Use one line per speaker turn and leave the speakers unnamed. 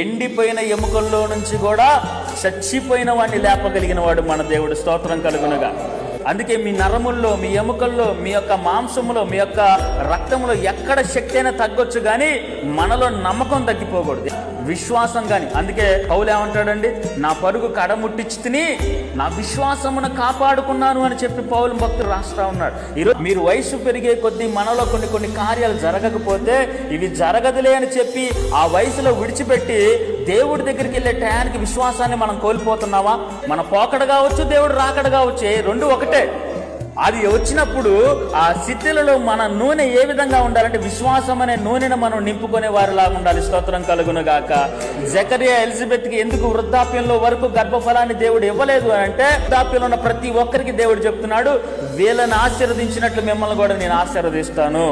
ఎండిపోయిన ఎముకల్లో నుంచి కూడా చచ్చిపోయిన వాడిని లేపగలిగిన వాడు మన దేవుడు. స్తోత్రం కలుగునుగా. అందుకే మీ నరముల్లో, మీ ఎముకల్లో, మీ యొక్క మాంసములో, మీ యొక్క రక్తంలో ఎక్కడ శక్తి అయినా తగ్గొచ్చు, కానీ మనలో నమ్మకం తగ్గిపోకూడదు, విశ్వాసం కానీ. అందుకే పౌలు ఏమంటాడండి, నా పరుగు కడముట్టించి తిని నా విశ్వాసమును కాపాడుకున్నాను అని చెప్పి పౌలు భక్తుడు రాస్తా ఉన్నాడు. ఈరోజు మీరు వయసు పెరిగే కొద్దీ మనలో కొన్ని కార్యాలు జరగకపోతే ఇవి జరగదులే అని చెప్పి ఆ వయసులో విడిచిపెట్టి దేవుడి దగ్గరికి వెళ్ళే టయానికి విశ్వాసాన్ని మనం కోల్పోతున్నావా? మన పోకడ కావచ్చు, దేవుడు రాకడ కావచ్చు, రెండు ఒకటే. అది వచ్చినప్పుడు ఆ స్థితిలో మన నూనె ఏ విధంగా ఉండాలంటే విశ్వాసం అనే నూనెను మనం నింపుకునే వారిలాగా ఉండాలి. స్తోత్రం కలుగును గాక. జకరియా ఎలిజబెత్కి ఎందుకు వృద్ధాప్యంలో వరకు గర్భఫలాన్ని దేవుడు ఇవ్వలేదు అంటే, వృద్ధాప్యంలో ఉన్న ప్రతి ఒక్కరికి దేవుడు చెప్తున్నాడు, వీళ్ళని ఆశీర్వదించినట్లు మిమ్మల్ని కూడా నేను ఆశీర్వదిస్తాను.